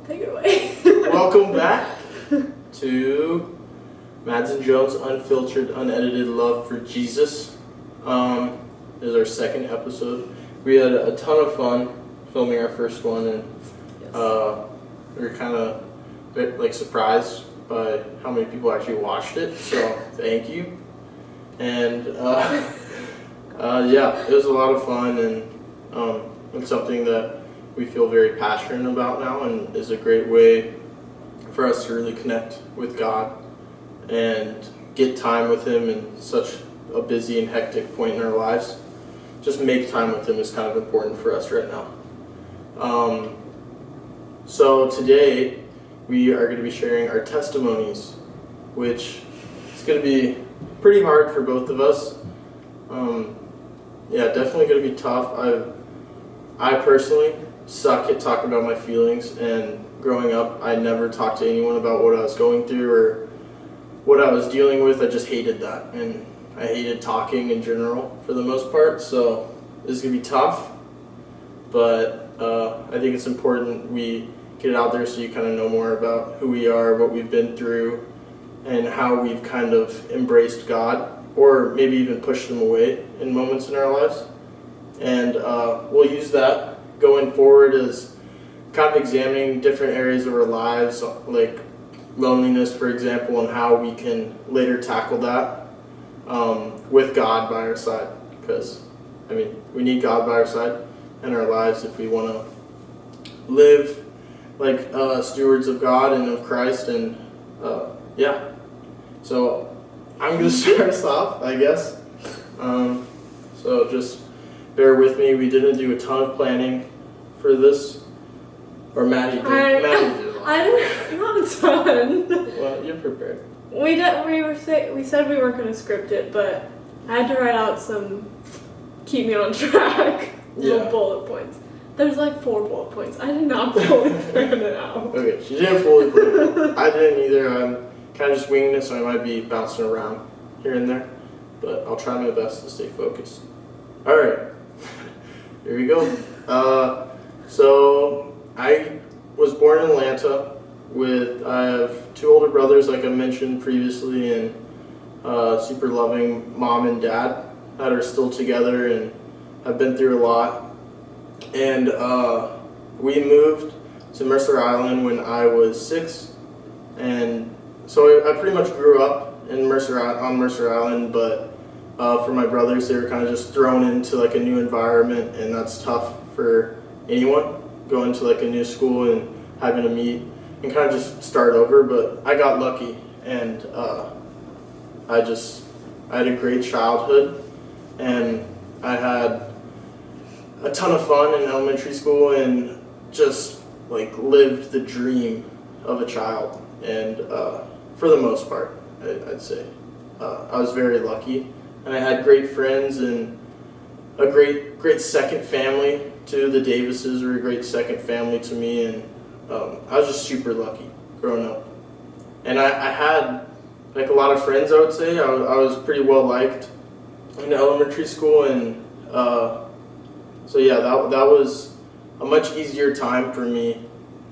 Take it away. Welcome back to Mads and Jones' Unfiltered, Unedited Love for Jesus. This is our second episode. We had a ton of fun filming our first one, and we were kind of surprised by how many people actually watched it. So thank you. And it was a lot of fun, and it's something that we feel very passionate about now, and is a great way for us to really connect with God and get time with Him in such a busy and hectic point in our lives. Just make time with Him is kind of important for us right now. So today we are going to be sharing our testimonies, which is going to be pretty hard for both of us. Definitely going to be tough. I personally suck at talking about my feelings, and growing up I never talked to anyone about what I was going through or what I was dealing with. I just hated that, and I hated talking in general for the most part, so this is going to be tough, but I think it's important we get it out there so you kind of know more about who we are, what we've been through, and how we've kind of embraced God, or maybe even pushed Him away in moments in our lives. And we'll use that going forward as kind of examining different areas of our lives, like loneliness, for example, and how we can later tackle that with God by our side. Because, we need God by our side in our lives if we want to live like stewards of God and of Christ. And so I'm going to start us off, I guess. So just bear with me. We didn't do a ton of planning for this. Or Maddie did. Maddie did a lot. Not a ton. Well, you're prepared. We said we weren't going to script it, but I had to write out some keep me on track little bullet points. There's like 4 bullet points. I did not fully plan it out. Okay, she didn't fully plan it out. I didn't either. I'm kind of just winging it, so I might be bouncing around here and there. But I'll try my best to stay focused. All right. Here we go. So I was born in Atlanta. I have 2 older brothers, like I mentioned previously, and super loving mom and dad that are still together and have been through a lot. And we moved to Mercer Island when I was 6, and so I pretty much grew up on Mercer Island, but for my brothers, they were kind of just thrown into like a new environment, and that's tough for anyone going to like a new school and having to meet and kind of just start over. But I got lucky, and I had a great childhood, and I had a ton of fun in elementary school and just like lived the dream of a child. And for the most part, I'd say I was very lucky, and I had great friends and a great second family too. The Davises were a great second family to me, and I was just super lucky growing up. And I had like a lot of friends. I would say I was pretty well liked in elementary school, and that was a much easier time for me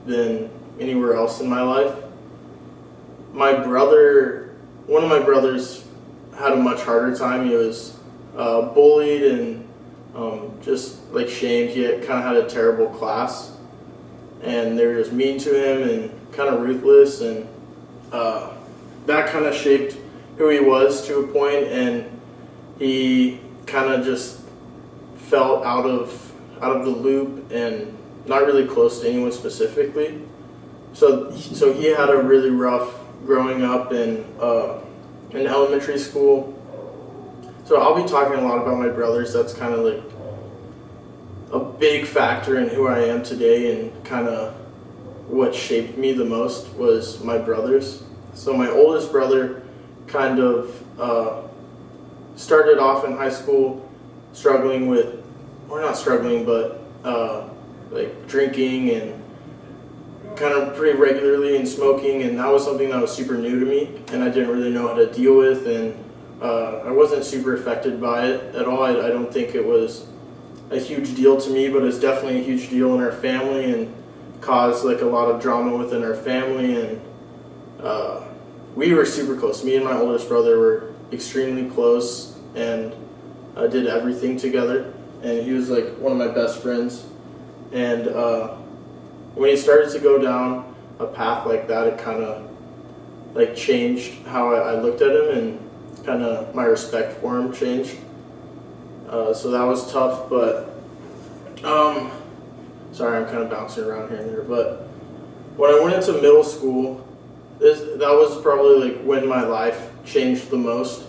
than anywhere else in my life. One of my brothers had a much harder time. He was bullied and just like shamed. He kind of had a terrible class, and they were just mean to him and kind of ruthless, and that kind of shaped who he was to a point, and he kind of just felt out of the loop and not really close to anyone specifically. So he had a really rough growing up in elementary school. So I'll be talking a lot about my brothers. That's kind of like a big factor in who I am today, and kind of what shaped me the most was my brothers. So my oldest brother kind of started off in high school struggling with, or not struggling, but like drinking and kind of pretty regularly, and smoking, and that was something that was super new to me, and I didn't really know how to deal with, and I wasn't super affected by it at all. I don't think it was a huge deal to me, but it's definitely a huge deal in our family, and caused like a lot of drama within our family, and we were super close. Me and my oldest brother were extremely close and did everything together, and he was like one of my best friends. And when he started to go down a path like that, it kind of like changed how I looked at him, and kind of my respect for him changed. So that was tough, but sorry, I'm kind of bouncing around here and there. But when I went into middle school, that was probably like when my life changed the most.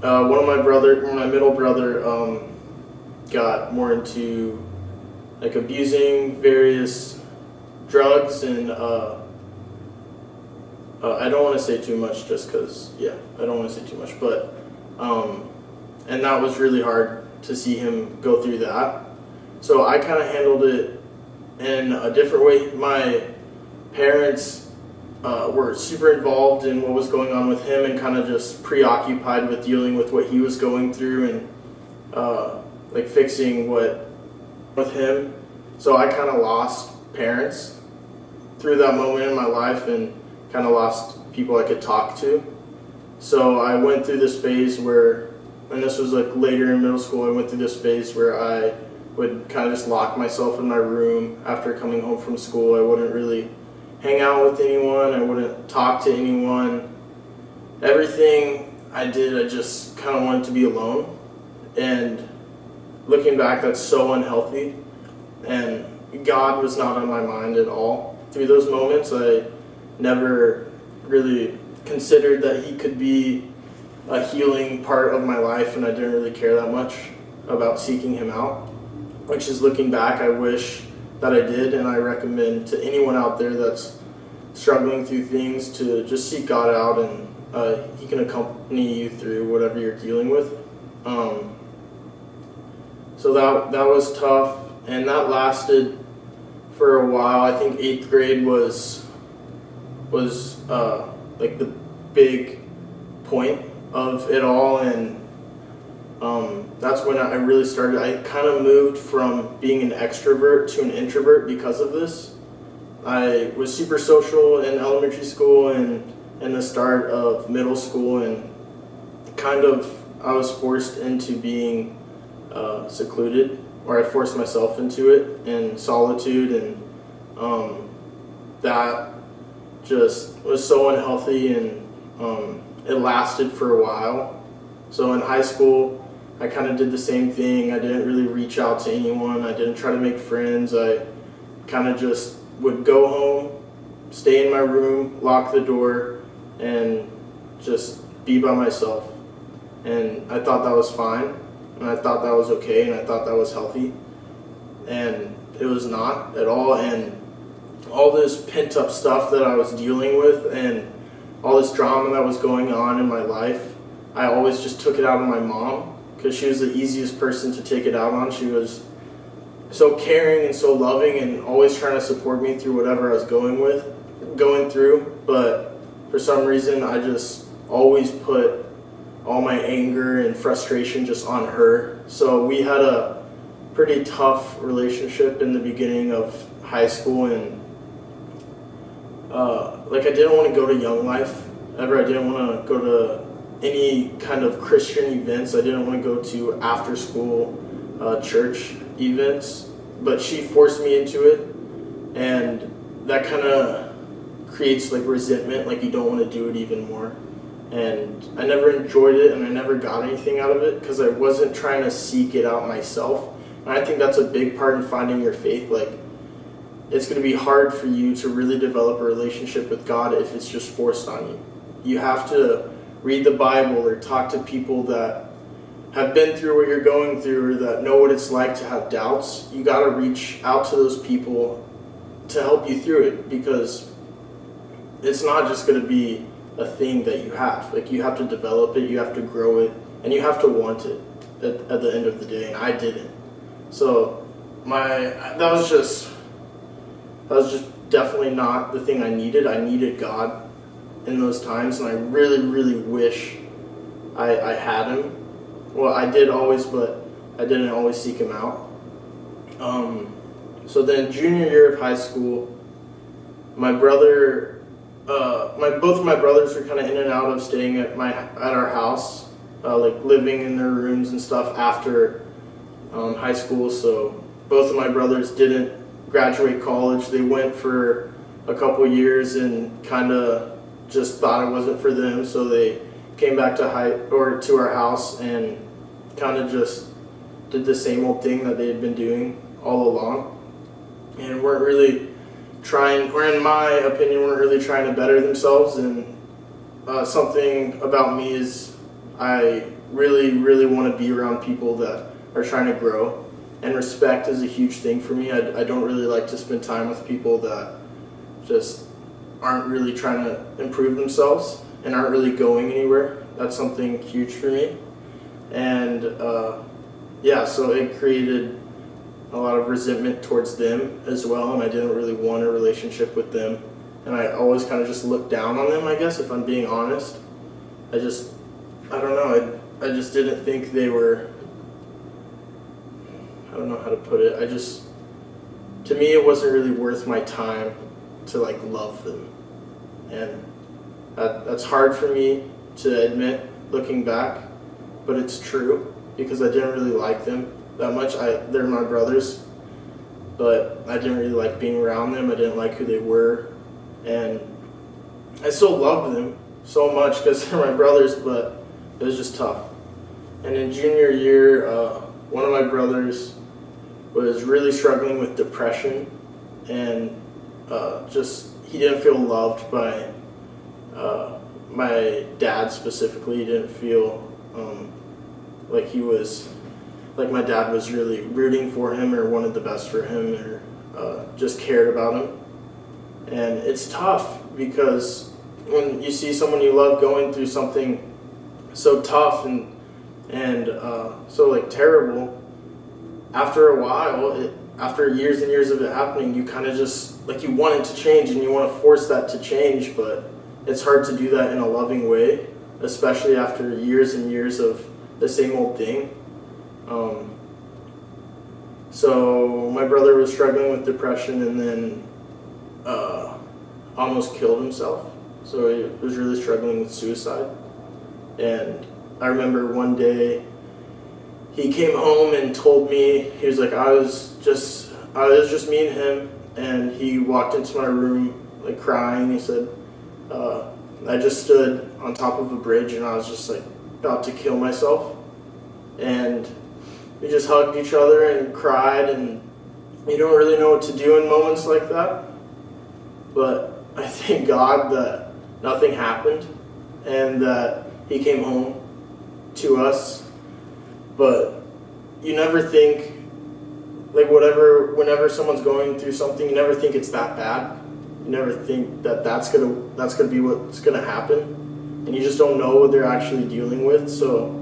My middle brother, got more into like abusing various drugs, and I don't want to say too much just because, I don't want to say too much, but and that was really hard to see him go through that. So I kind of handled it in a different way. My parents were super involved in what was going on with him, and kind of just preoccupied with dealing with what he was going through, and like fixing what with him. So I kind of lost parents through that moment in my life, and kind of lost people I could talk to. So I went through this phase where, and this was like later in middle school, I went through this phase where I would kind of just lock myself in my room after coming home from school. I wouldn't really hang out with anyone. I wouldn't talk to anyone. Everything I did, I just kind of wanted to be alone. And looking back, that's so unhealthy. And God was not on my mind at all. Through those moments, I never really considered that He could be a healing part of my life, and I didn't really care that much about seeking Him out. Which is, looking back, I wish that I did, and I recommend to anyone out there that's struggling through things to just seek God out, and He can accompany you through whatever you're dealing with. So that was tough, and that lasted for a while. I think 8th grade was like the big point of it all, and that's when I really started. I kind of moved from being an extrovert to an introvert because of this. I was super social in elementary school and in the start of middle school, and kind of I was forced into being secluded, or I forced myself into it in solitude, and that just was so unhealthy, and it lasted for a while. So in high school, I kind of did the same thing. I didn't really reach out to anyone. I didn't try to make friends. I kind of just would go home, stay in my room, lock the door, and just be by myself. And I thought that was fine, and I thought that was okay, and I thought that was healthy. And it was not at all. And all this pent-up stuff that I was dealing with, and all this drama that was going on in my life, I always just took it out on my mom, because she was the easiest person to take it out on. She was so caring and so loving, and always trying to support me through whatever I was going through. But for some reason, I just always put all my anger and frustration just on her. So we had a pretty tough relationship in the beginning of high school, and I didn't want to go to Young Life ever. I didn't want to go to any kind of Christian events. I didn't want to go to after school church events, but she forced me into it, and that kind of creates like resentment, like you don't want to do it even more. And I never enjoyed it, and I never got anything out of it because I wasn't trying to seek it out myself. And I think that's a big part in finding your faith. Like, it's going to be hard for you to really develop a relationship with God if it's just forced on you. You have to read the Bible or talk to people that have been through what you're going through, or that know what it's like to have doubts. You got to reach out to those people to help you through it, because it's not just going to be a thing that you have. Like, you have to develop it, you have to grow it, and you have to want it at the end of the day, and I didn't. So that was just definitely not the thing I needed. I needed God in those times, and I really, really wish I had Him. Well, I did always, but I didn't always seek Him out. So then junior year of high school, my brother, both of my brothers were kind of in and out of staying at our house, like living in their rooms and stuff after high school. So both of my brothers didn't graduate college. They went for a couple years and kind of just thought it wasn't for them. So they came back to our house and kind of just did the same old thing that they had been doing all along, and weren't really trying, or in my opinion, weren't really trying to better themselves. And something about me is I really, really want to be around people that are trying to grow, and respect is a huge thing for me. I don't really like to spend time with people that just aren't really trying to improve themselves and aren't really going anywhere. That's something huge for me. And so it created a lot of resentment towards them as well, and I didn't really want a relationship with them. And I always kind of just looked down on them, I guess, if I'm being honest. I don't know, I just didn't think they were, I don't know how to put it. To me, it wasn't really worth my time to like love them. And that's hard for me to admit looking back, but it's true because I didn't really like them that much. They're my brothers, but I didn't really like being around them. I didn't like who they were, and I still loved them so much because they're my brothers, but it was just tough. And in junior year, one of my brothers was really struggling with depression, and he didn't feel loved by my dad specifically. He didn't feel like my dad was really rooting for him or wanted the best for him or just cared about him. And it's tough because when you see someone you love going through something so tough and so like terrible, after a while, after years and years of it happening, you kind of just like you want it to change and you want to force that to change, but it's hard to do that in a loving way, especially after years and years of the same old thing. So my brother was struggling with depression and then almost killed himself. So he was really struggling with suicide. And I remember one day he came home and told me, he was like, I was just me and him, and he walked into my room like crying. He said, I just stood on top of a bridge and I was just like about to kill myself. And we just hugged each other and cried, and you don't really know what to do in moments like that. But I thank God that nothing happened and that he came home to us. But you never think, like whenever someone's going through something, you never think it's that bad. You never think that that's gonna be what's gonna happen, and you just don't know what they're actually dealing with. So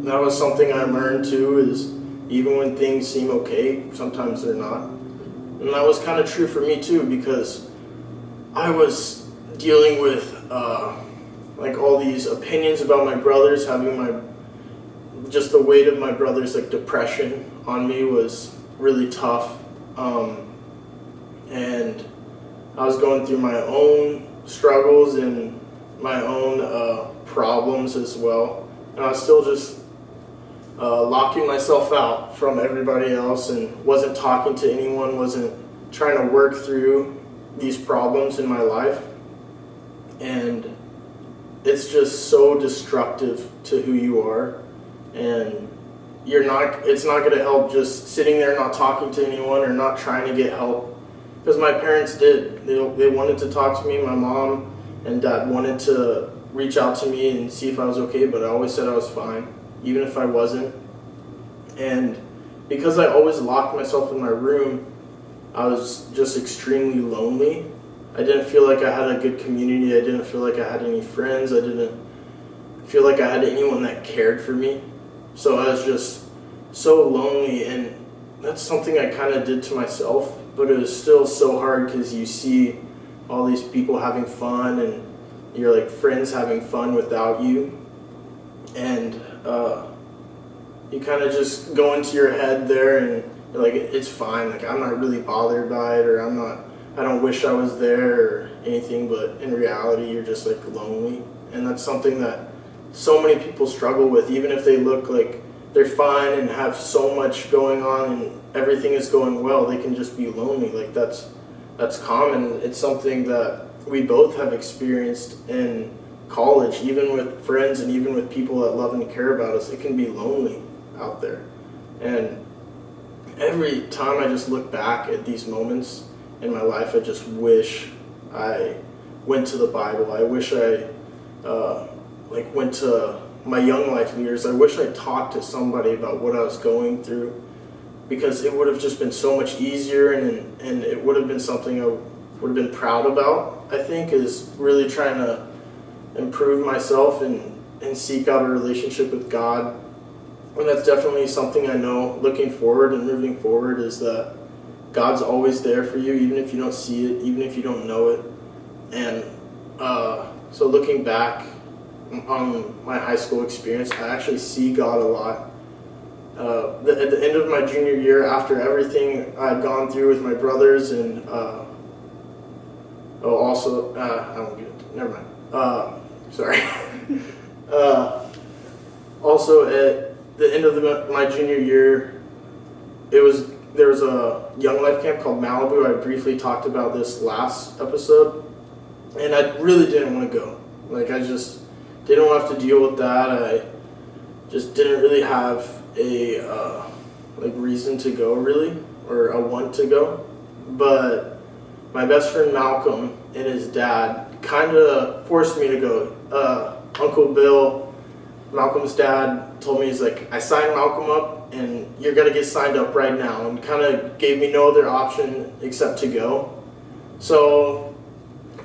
that was something I learned too, is even when things seem okay, sometimes they're not. And that was kind of true for me too, because I was dealing with like all these opinions about my brothers, having just the weight of my brothers' like depression on me was really tough. And I was going through my own struggles and my own problems as well. And I was still just locking myself out from everybody else and wasn't talking to anyone, wasn't trying to work through these problems in my life. And it's just so destructive to who you are. And it's not going to help just sitting there not talking to anyone or not trying to get help. Because my parents did. They wanted to talk to me. My mom and dad wanted to reach out to me and see if I was okay, but I always said I was fine, even if I wasn't. And because I always locked myself in my room, I was just extremely lonely. I didn't feel like I had a good community. I didn't feel like I had any friends. I didn't feel like I had anyone that cared for me. So I was just so lonely, and that's something I kind of did to myself, but it was still so hard because you see all these people having fun and your like friends having fun without you, and you kind of just go into your head there and like it's fine, like I'm not really bothered by it, or I don't wish I was there or anything, but in reality you're just like lonely. And that's something that so many people struggle with, even if they look like they're fine and have so much going on and everything is going well, they can just be lonely. Like that's common. It's something that we both have experienced in college, even with friends and even with people that love and care about us. It can be lonely out there. And every time I just look back at these moments in my life, I just wish I went to the Bible. I wish I went to my young life leaders. I wish I talked to somebody about what I was going through, because it would have just been so much easier, and it would have been something I would have been proud about, I think, is really trying to improve myself and seek out a relationship with God. And that's definitely something I know looking forward and moving forward, is that God's always there for you, even if you don't see it, even if you don't know it. And so looking back on my high school experience, I actually see God a lot. At the end of my junior year, after everything I'd gone through with my brothers, and I won't get into it, never mind. Sorry. Also, at the end of my junior year, there was a Young Life camp called Malibu. I briefly talked about this last episode, and I really didn't want to go. Like, I just didn't want to have to deal with that. I just didn't really have a reason to go, really, or a want to go. But my best friend Malcolm and his dad kind of forced me to go. Uncle Bill, Malcolm's dad, told me, he's like, I signed Malcolm up and you're going to get signed up right now, and kind of gave me no other option except to go. So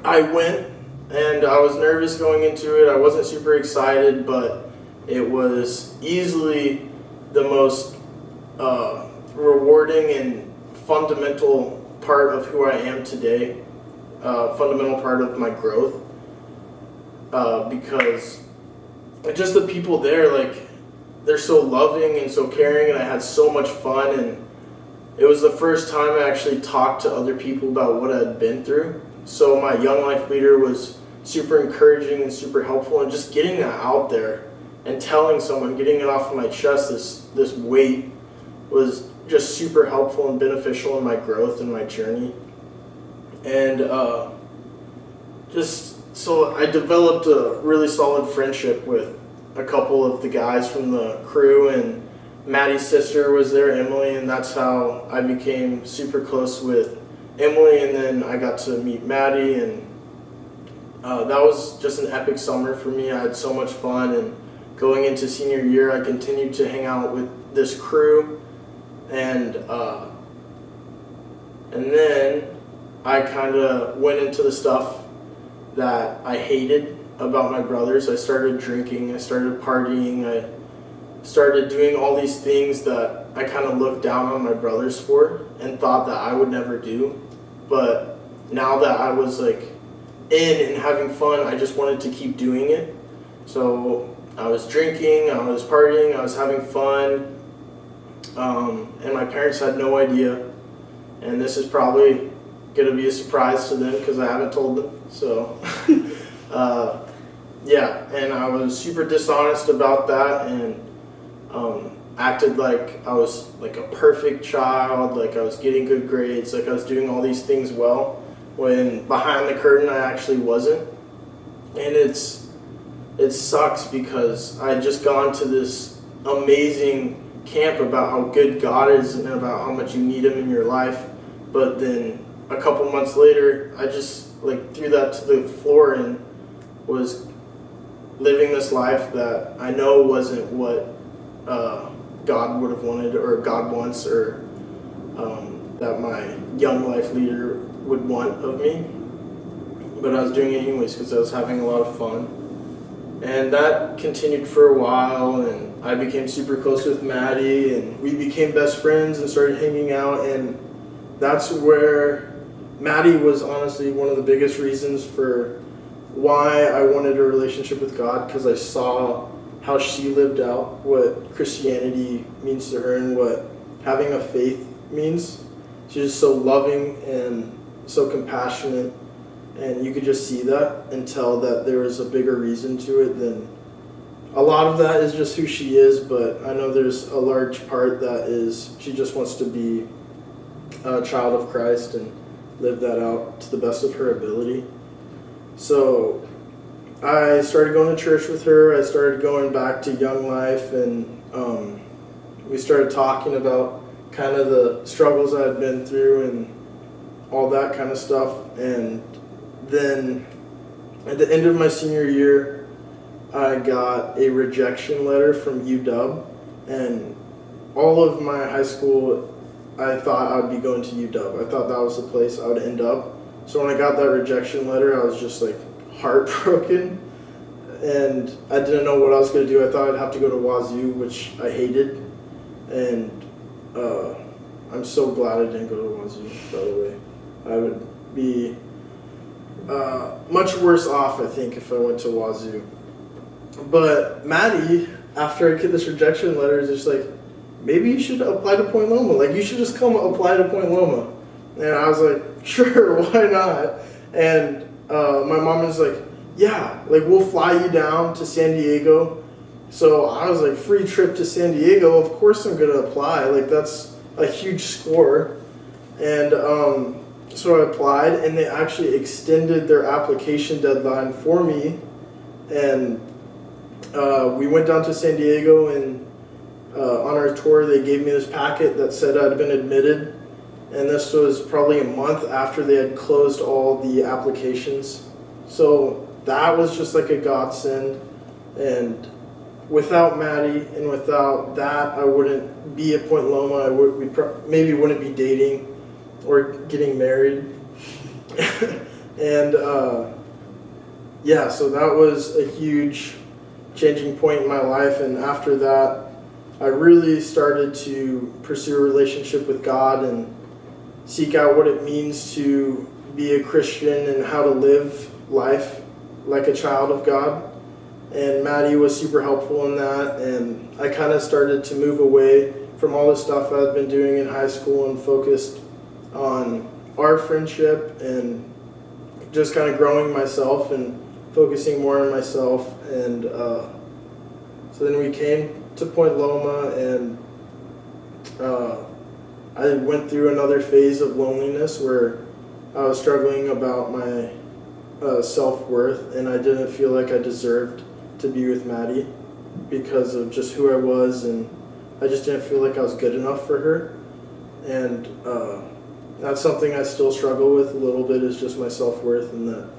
I went, and I was nervous going into it. I wasn't super excited, but it was easily the most rewarding and fundamental part of who I am today, fundamental part of my growth, because just the people there, like, they're so loving and so caring, and I had so much fun. And it was the first time I actually talked to other people about what I'd been through. So my Young Life leader was super encouraging and super helpful, and just getting that out there and telling someone, getting it off of my chest, this weight, was just super helpful and beneficial in my growth and my journey. And so I developed a really solid friendship with a couple of the guys from the crew, and Maddie's sister was there, Emily, and that's how I became super close with Emily. And then I got to meet Maddie, and that was just an epic summer for me. I had so much fun, and going into senior year, I continued to hang out with this crew, and then I kind of went into the stuff that I hated about my brothers. I started drinking, I started partying, I started doing all these things that I kind of looked down on my brothers for and thought that I would never do. But now that I was like in and having fun, I just wanted to keep doing it. So I was drinking, I was partying, I was having fun, and my parents had no idea. And this is probably going to be a surprise to them because I haven't told them. So yeah, and I was super dishonest about that, and acted like I was like a perfect child, like I was getting good grades, like I was doing all these things well, when behind the curtain I actually wasn't. And it sucks because I had just gone to this amazing camp about how good God is and about how much you need Him in your life, but then a couple months later I just like threw that to the floor and was living this life that I know wasn't what God would have wanted, or God wants, or that my Young Life leader would want of me. But I was doing it anyways because I was having a lot of fun. And that continued for a while, and I became super close with Maddie, and we became best friends and started hanging out. And that's where Maddie was honestly one of the biggest reasons for why I wanted a relationship with God, because I saw how she lived out what Christianity means to her and what having a faith means. She's just so loving and so compassionate, and you could just see that and tell that there was a bigger reason to it than a lot of that is just who she is, but I know there's a large part that is she just wants to be a child of Christ and live that out to the best of her ability. So I started going to church with her. I started going back to Young Life, and we started talking about kind of the struggles I had been through and all that kind of stuff. And then at the end of my senior year, I got a rejection letter from UW, and all of my high school, I thought I would be going to UW. I thought that was the place I would end up. So when I got that rejection letter, I was just like heartbroken, and I didn't know what I was going to do. I thought I'd have to go to Wazoo, which I hated, and I'm so glad I didn't go to Wazoo, by the way. I would be much worse off, I think, if I went to Wazoo. But Maddie, after I get this rejection letter, is just like, maybe you should apply to Point Loma. Like, you should just come apply to Point Loma. And I was like, sure, why not? And my mom is like, yeah, like, we'll fly you down to San Diego. So I was like, free trip to San Diego, of course I'm going to apply. Like, that's a huge score. And so I applied, and they actually extended their application deadline for me. And we went down to San Diego, and on our tour, they gave me this packet that said I'd been admitted. And this was probably a month after they had closed all the applications. So that was just like a godsend. And without Maddie and without that, I wouldn't be at Point Loma. Maybe wouldn't be dating or getting married. And yeah, so that was a huge changing point in my life. And after that, I really started to pursue a relationship with God and seek out what it means to be a Christian and how to live life like a child of God. And Maddie was super helpful in that, and I kind of started to move away from all the stuff I'd been doing in high school and focused on our friendship and just kind of growing myself and focusing more on myself. And so then we came to Point Loma, and I went through another phase of loneliness where I was struggling about my self-worth, and I didn't feel like I deserved to be with Maddie because of just who I was, and I just didn't feel like I was good enough for her. And that's something I still struggle with a little bit, is just my self-worth, and that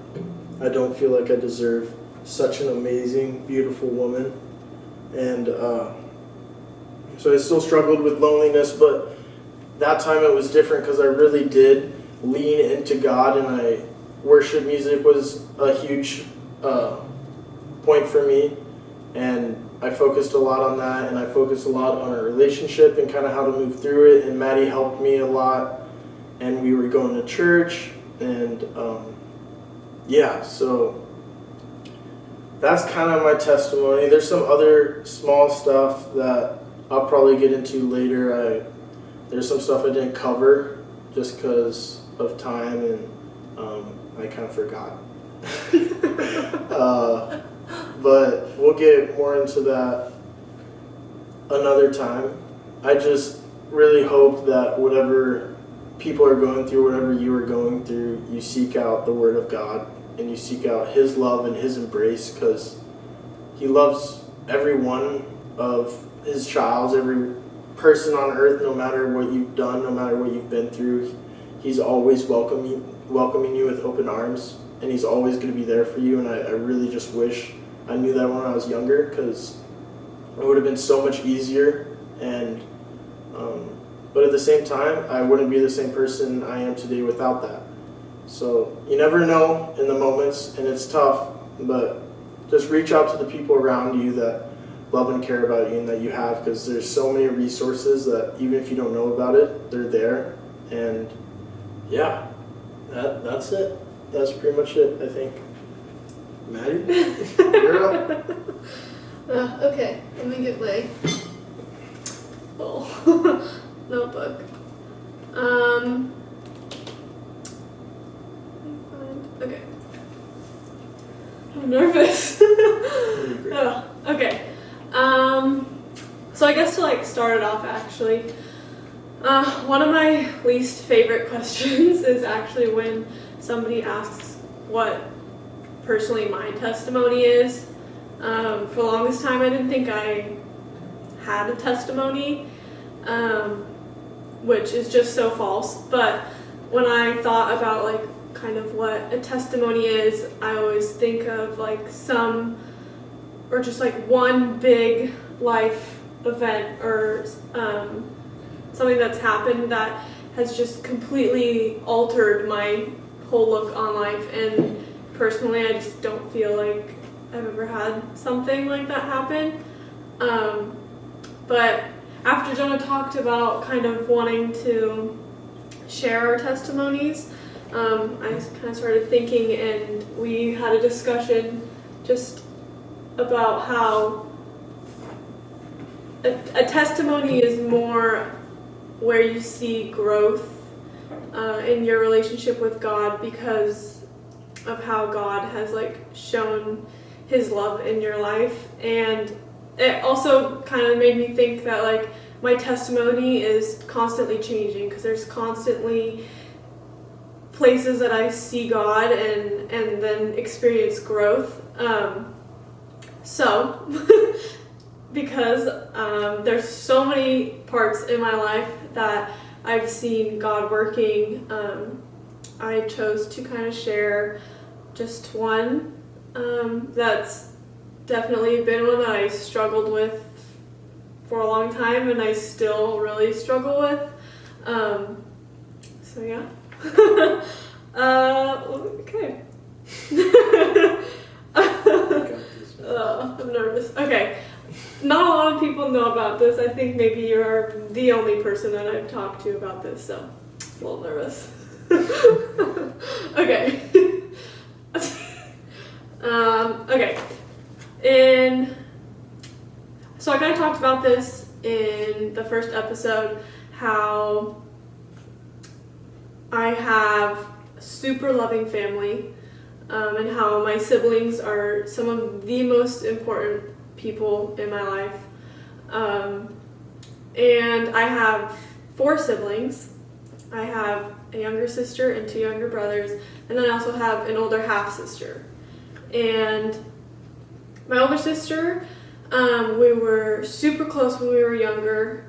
I don't feel like I deserve such an amazing, beautiful woman. And so I still struggled with loneliness, but that time it was different because I really did lean into God, and worship music was a huge point for me, and I focused a lot on that, and I focused a lot on our relationship and kind of how to move through it, and Maddie helped me a lot, and we were going to church, and yeah, so that's kind of my testimony. There's some other small stuff that I'll probably get into later. There's some stuff I didn't cover just because of time, and I kind of forgot. But we'll get more into that another time. I just really hope that whatever people are going through, whatever you are going through, you seek out the Word of God and you seek out His love and His embrace, because He loves every one of His child, every person on earth, no matter what you've done, no matter what you've been through. He's always welcoming you with open arms, and He's always going to be there for you. And I really just wish I knew that when I was younger, because it would have been so much easier. And but at the same time, I wouldn't be the same person I am today without that. So you never know in the moments, and it's tough, but just reach out to the people around you that love and care about you and that you have, because there's so many resources that even if you don't know about it, they're there. And yeah, that's it. That's pretty much it, I think. Maddie, you're up. Okay, let me get my notebook. Okay. I'm nervous. Oh, okay. So I guess to like start it off actually, one of my least favorite questions is actually when somebody asks what personally my testimony is. For the longest time I didn't think I had a testimony, which is just so false. But when I thought about like kind of what a testimony is, I always think of like or just like one big life event or something that's happened that has just completely altered my whole look on life. And personally, I just don't feel like I've ever had something like that happen. But after Jonah talked about kind of wanting to share our testimonies, I kind of started thinking, and we had a discussion just about how a testimony is more where you see growth in your relationship with God because of how God has like shown his love in your life. And it also kind of made me think that like my testimony is constantly changing because there's constantly places that I see God and then experience growth. So because there's so many parts in my life that I've seen God working, I chose to kind of share just one that's definitely been one that I struggled with for a long time and I still really struggle with. So yeah. Okay. I'm nervous. Okay. Not a lot of people know about this. I think maybe you're the only person that I've talked to about this, so I'm a little nervous. Okay. Okay. So I kind of talked about this in the first episode, how I have a super loving family, and how my siblings are some of the most important people in my life. And I have 4 siblings. I have a younger sister and 2 younger brothers, and then I also have an older half sister. And my older sister, we were super close when we were younger,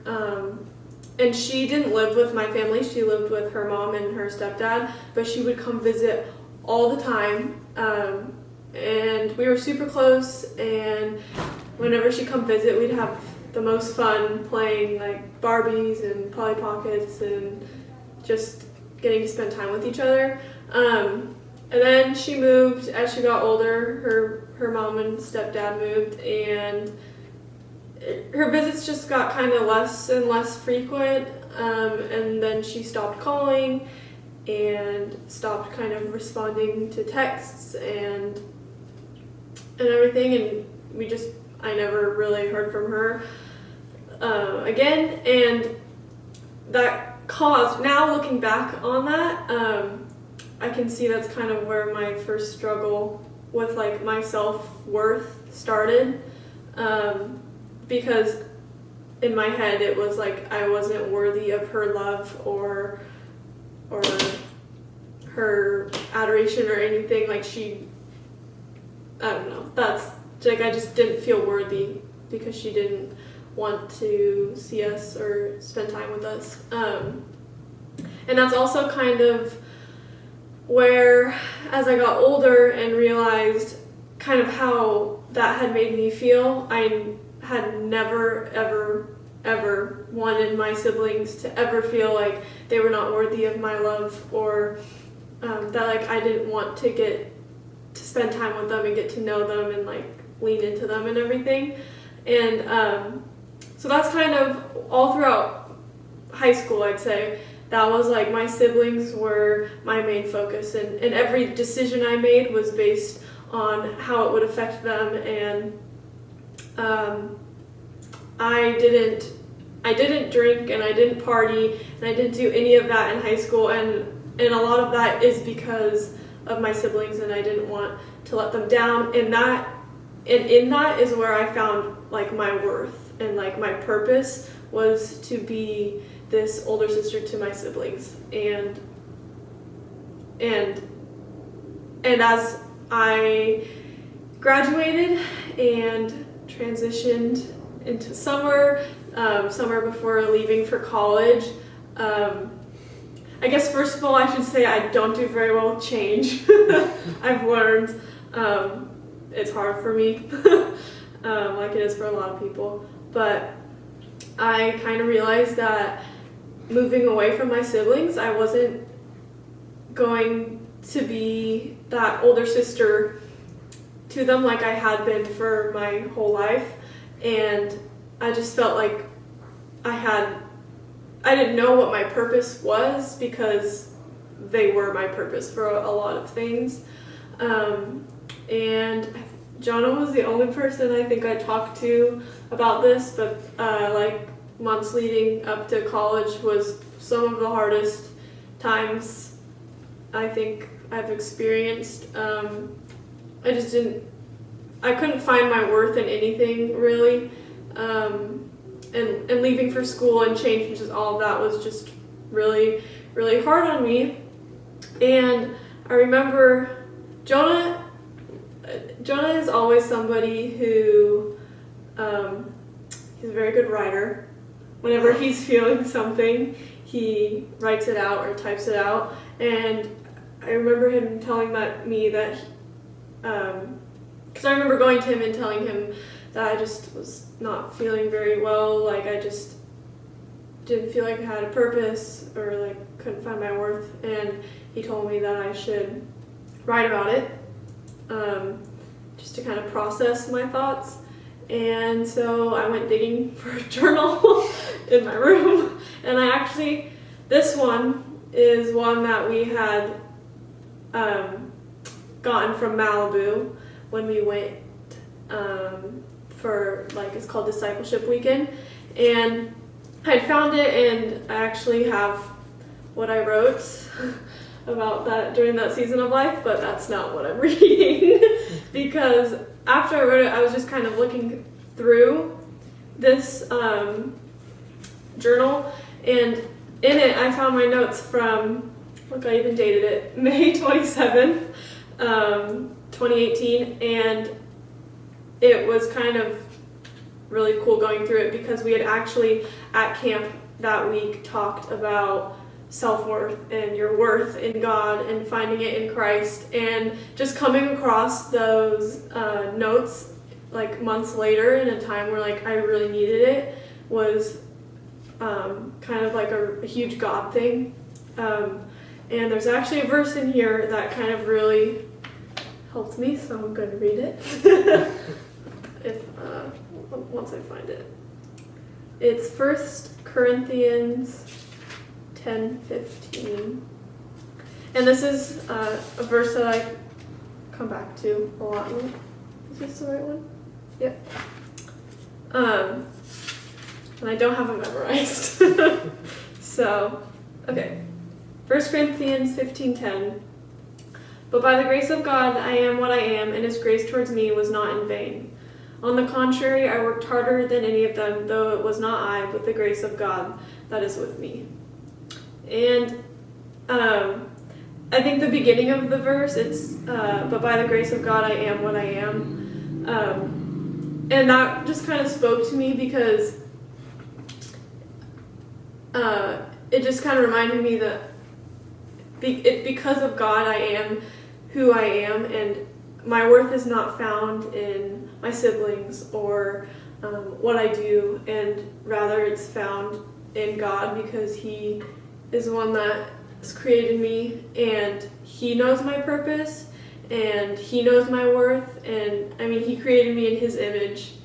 and she didn't live with my family. She lived with her mom and her stepdad, but she would come visit all the time, and we were super close, and whenever she'd come visit, we'd have the most fun playing like Barbies and Polly Pockets and just getting to spend time with each other. And then she moved as she got older. Her mom and stepdad moved, and her visits just got kind of less and less frequent, and then she stopped calling and stopped kind of responding to texts and everything, and I never really heard from her again. And that caused, now looking back on that, I can see that's kind of where my first struggle with like my self-worth started, because in my head it was like I wasn't worthy of her love or her adoration or anything. Like I don't know, that's like I just didn't feel worthy because she didn't want to see us or spend time with us. And that's also kind of where, as I got older and realized kind of how that had made me feel, I had never, ever wanted my siblings to ever feel like they were not worthy of my love, or that like I didn't want to get to spend time with them and get to know them and like lean into them and everything. And so that's kind of all throughout high school, I'd say. That was like my siblings were my main focus, and every decision I made was based on how it would affect them. And I didn't I didn't drink and I didn't party and I didn't do any of that in high school, and a lot of that is because of my siblings, and I didn't want to let them down. And in that is where I found like my worth, and like my purpose was to be this older sister to my siblings. And as I graduated and transitioned into summer before leaving for college, I guess first of all I should say I don't do very well with change. I've learned it's hard for me, like it is for a lot of people, but I kind of realized that moving away from my siblings, I wasn't going to be that older sister to them like I had been for my whole life. And I just felt like I didn't know what my purpose was, because they were my purpose for a lot of things. And Jonah was the only person I think I talked to about this, but like months leading up to college was some of the hardest times I think I've experienced. I couldn't find my worth in anything really. And leaving for school and change and just all of that was just really, really hard on me. And I remember Jonah is always somebody who, he's a very good writer. Whenever he's feeling something, he writes it out or types it out. And I remember him telling me that, because I remember going to him and telling him that I just was not feeling very well, like I just didn't feel like I had a purpose, or like couldn't find my worth. And he told me that I should write about it, just to kind of process my thoughts. And so I went digging for a journal in my room, and this one is one that we had gotten from Malibu when we went for, like, it's called Discipleship Weekend. And I'd found it, and I actually have what I wrote about that during that season of life, but that's not what I'm reading. Because after I wrote it, I was just kind of looking through this journal, and in it I found my notes from, look, I even dated it, May 27th, 2018, and it was kind of really cool going through it, because we had actually at camp that week talked about self-worth and your worth in God and finding it in Christ, and just coming across those notes like months later in a time where like I really needed it was kind of like a huge God thing. And there's actually a verse in here that kind of really helped me, so I'm going to read it. Once I find it. It's 1 Corinthians 10:15. And this is a verse that I come back to a lot. Is this the right one? Yep. And I don't have it memorized. So, okay. 1 Corinthians 15:10. But by the grace of God I am what I am, and his grace towards me was not in vain. On the contrary, I worked harder than any of them, though it was not I, but the grace of God that is with me. And I think the beginning of the verse, it's, but by the grace of God I am what I am. And that just kind of spoke to me, because it just kind of reminded me that because of God I am who I am, and my worth is not found in my siblings or what I do, and rather it's found in God, because he is the one that has created me, and he knows my purpose, and he knows my worth, and I mean, he created me in his image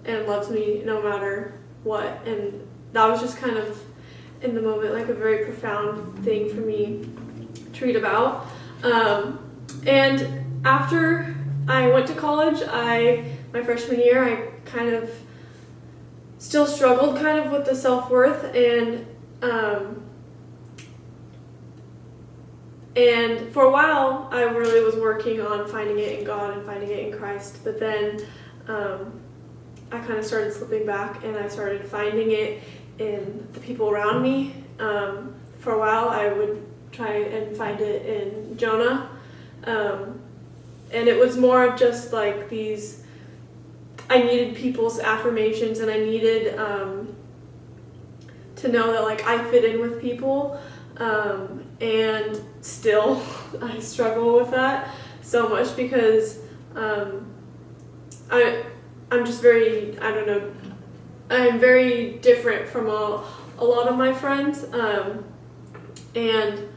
and loves me no matter what. And that was just kind of in the moment like a very profound thing for me to read about. And after I went to college, my freshman year, I kind of still struggled kind of with the self-worth, and for a while I really was working on finding it in God and finding it in Christ, but then I kind of started slipping back and I started finding it in the people around me. For a while I would try and find it in Jonah, and it was more of just like these, I needed people's affirmations, and I needed to know that like I fit in with people, and still I struggle with that so much because I'm just very, I don't know, I'm very different from a lot of my friends, and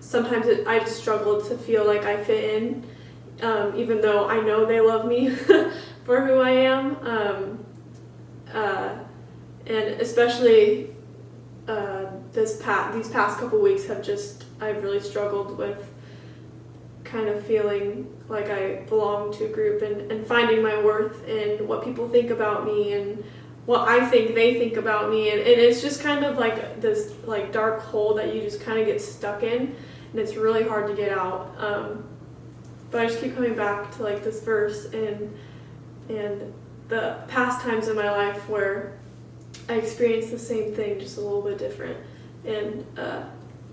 sometimes I just struggle to feel like I fit in, even though I know they love me for who I am, and especially these past couple weeks I've really struggled with kind of feeling like I belong to a group and finding my worth in what people think about me and what I think they think about me, and it's just kind of like this like dark hole that you just kind of get stuck in, and it's really hard to get out. But I just keep coming back to like this verse and the past times in my life where I experienced the same thing, just a little bit different, and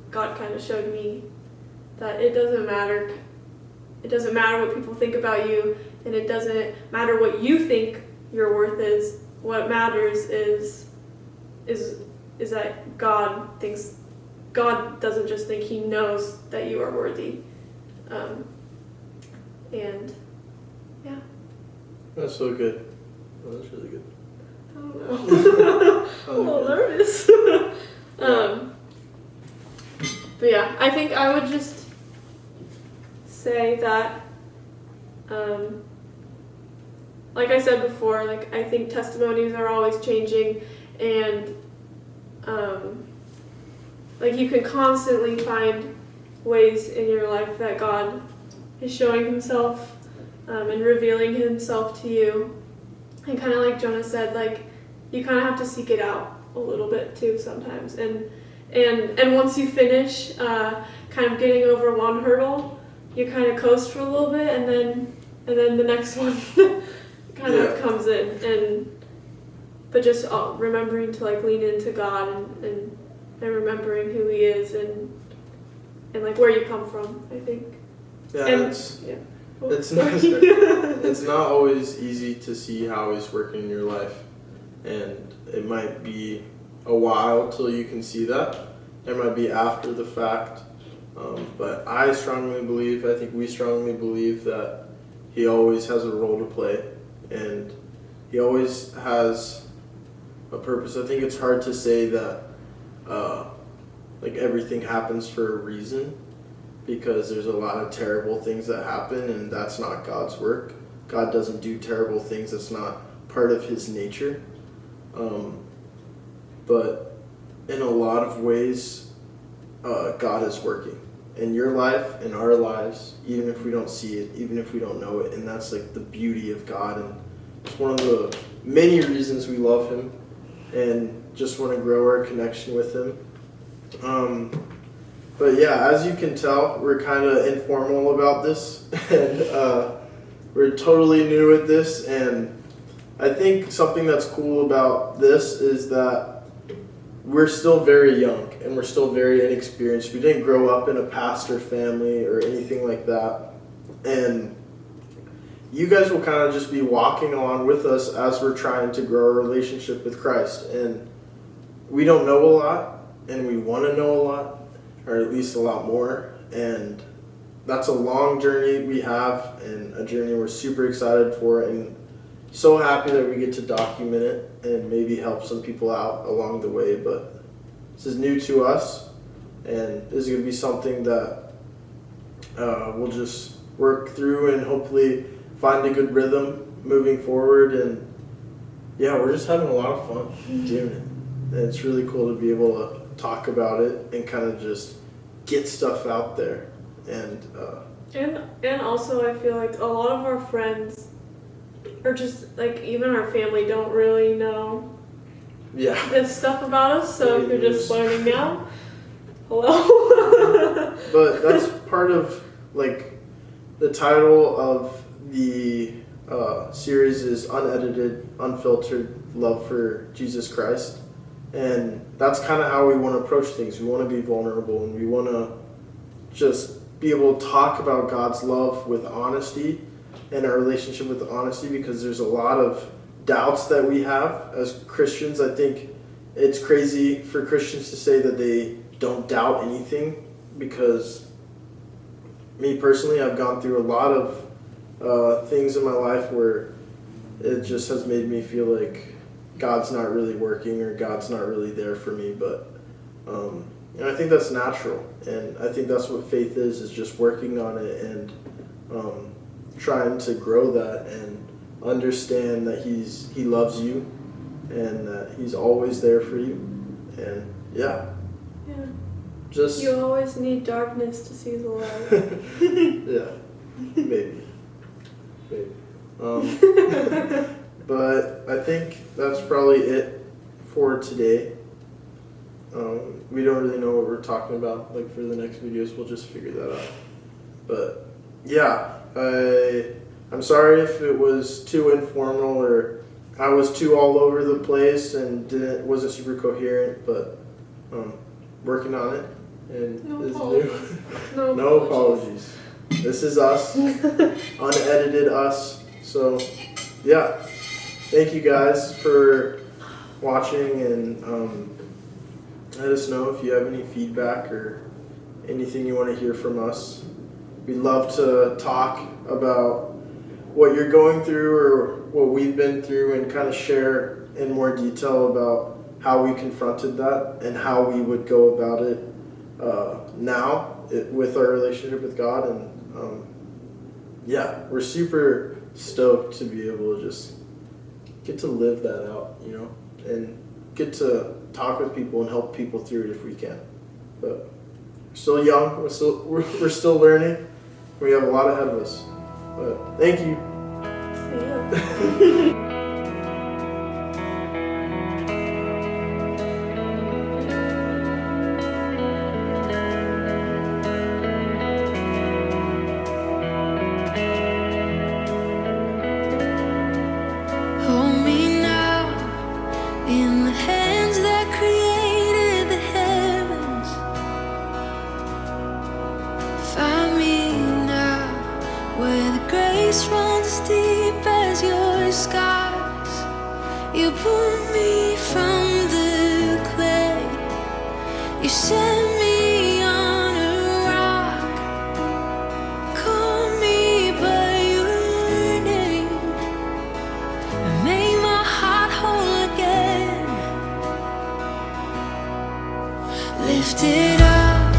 God kind of showed me that it doesn't matter. It doesn't matter what people think about you, and it doesn't matter what you think your worth is. What matters is that God doesn't just think, He knows that you are worthy. And yeah. That's so good. Oh, that's really good. I don't know. I'm a little nervous. But yeah, I think I would just say that, like I said before, like I think testimonies are always changing, and like you can constantly find ways in your life that God is showing Himself and revealing Himself to you, and kind of like Jonah said, like you kind of have to seek it out a little bit too sometimes, and once you finish kind of getting over one hurdle, you kind of coast for a little bit, and then the next one kind of comes in, but just remembering to like lean into God and remembering who He is and like where you come from, I think. Yeah, and, it's not always easy to see how He's working in your life, and it might be a while till you can see that. It might be after the fact, but I think we strongly believe that He always has a role to play, and He always has a purpose. I think it's hard to say that like everything happens for a reason, because there's a lot of terrible things that happen, and that's not God's work. God doesn't do terrible things. That's not part of His nature. But in a lot of ways, God is working in your life, in our lives, even if we don't see it, even if we don't know it. And that's like the beauty of God, and it's one of the many reasons we love Him and just want to grow our connection with Him. But yeah, as you can tell, we're kind of informal about this, and we're totally new at this, and I think something that's cool about this is that we're still very young and we're still very inexperienced. We didn't grow up in a pastor family or anything like that, and you guys will kind of just be walking along with us as we're trying to grow our relationship with Christ. And we don't know a lot, and we want to know a lot, or at least a lot more, and that's a long journey we have, and a journey we're super excited for, and so happy that we get to document it and maybe help some people out along the way. But this is new to us, and this is going to be something that we'll just work through and hopefully find a good rhythm moving forward. And yeah, we're just having a lot of fun doing it, and it's really cool to be able to talk about it and kind of just get stuff out there. And also I feel like a lot of our friends or just like even our family don't really know Yeah. this stuff about us. So if you're just learning now, hello. But that's part of like the title of the series is Unedited, Unfiltered Love for Jesus Christ. And that's kind of how we want to approach things. We want to be vulnerable, and we want to just be able to talk about God's love with honesty and our relationship with honesty, because there's a lot of doubts that we have as Christians. I think it's crazy for Christians to say that they don't doubt anything, because me personally, I've gone through a lot of things in my life where it just has made me feel like God's not really working, or God's not really there for me. But and I think that's natural, and I think that's what faith is just working on it and trying to grow that and understand that he loves you and that he's always there for you. And yeah. Just you always need darkness to see the light. Yeah, maybe. But I think that's probably it for today. We don't really know what we're talking about. Like for the next videos, we'll just figure that out. But yeah, I'm sorry if it was too informal or I was too all over the place and wasn't super coherent. But working on it, and no this apologies. is new. No apologies. This is us, unedited us. So yeah, thank you guys for watching, and let us know if you have any feedback or anything you want to hear from us. We'd love to talk about what you're going through or what we've been through, and kind of share in more detail about how we confronted that and how we would go about it now with our relationship with God. And yeah, we're super stoked to be able to just get to live that out, and get to talk with people and help people through it if we can. But we're still young, we're still learning. We have a lot ahead of us. But thank you. Yeah. Runs as deep as your skies. You pull me from the clay. You set me on a rock. Call me by your name and make my heart whole again. Lift it up,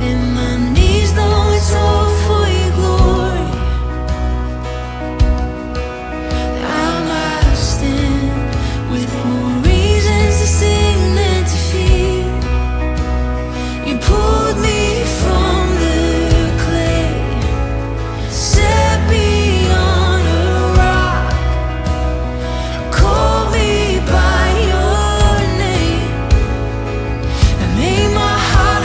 and my knees know it's all for your glory. Make my heart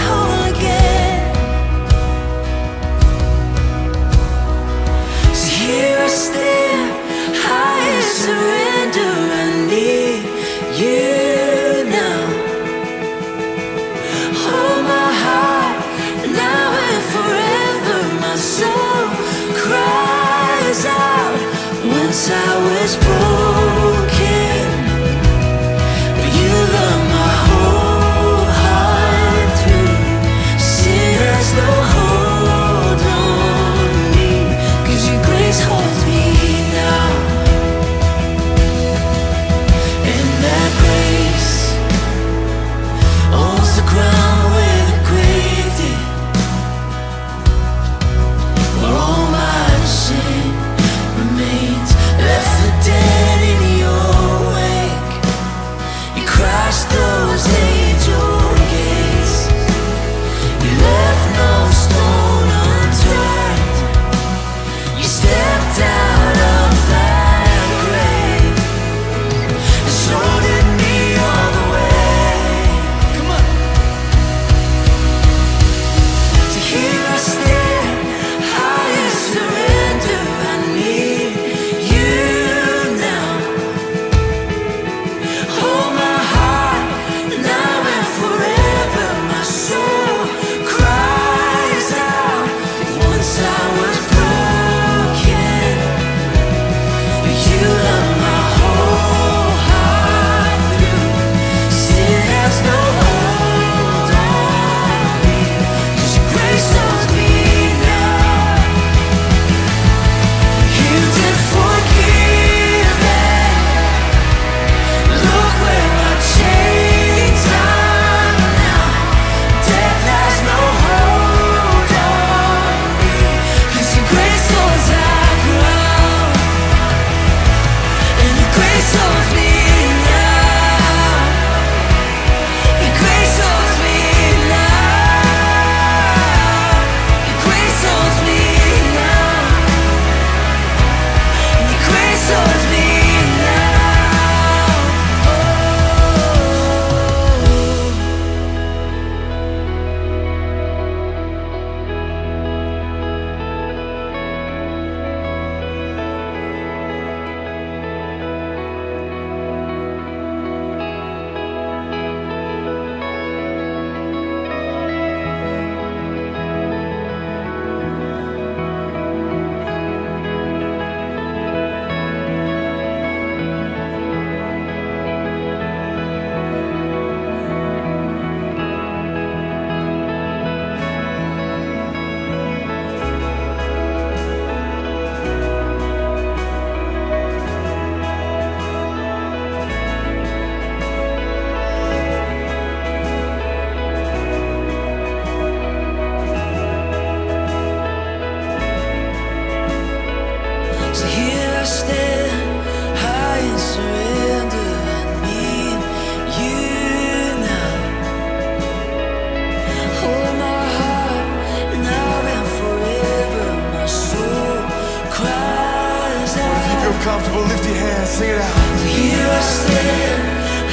comfortable, lift your hands, sing it out. Here I stand,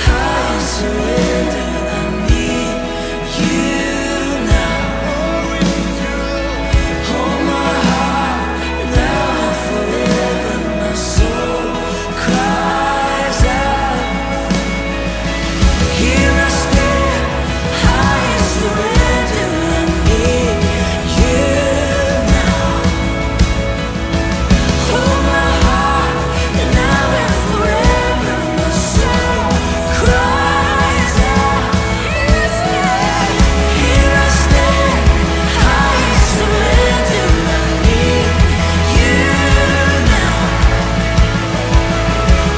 high in surrender. I need you now. Hold my heart now and forever. My soul cries out. Here I stand, high in surrender. I need you now. Hold my heart now and forever. My soul cries out. Here I stand, high in surrender. I need you now.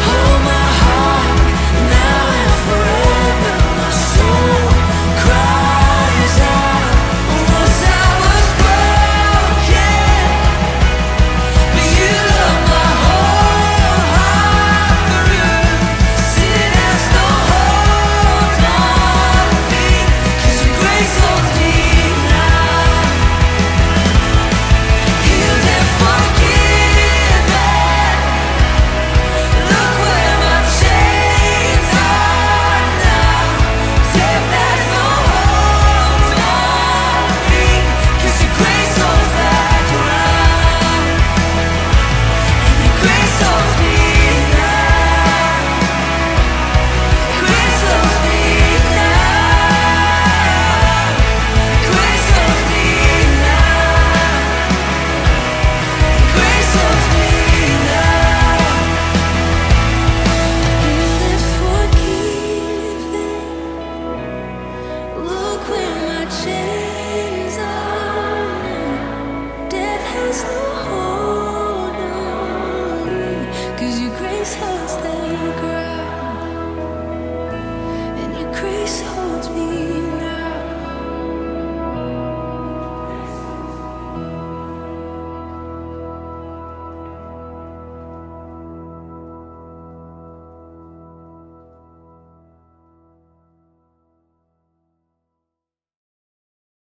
Hold my heart now and forever. My soul cries out. Once I was broken, but you love my whole heart through. Sin has no hold on me, 'cause your grace holds me now. Healed and forgiven. Look where my chains are now. Death has no hold on me, 'cause your grace holds that ground. And your grace holds me now. Grace holds me now. Grace holds me now. Grace holds me now. Healed and forgiven. Look where my chains are now. Death has no hold on me, 'cause your grace holds the ground. And your grace holds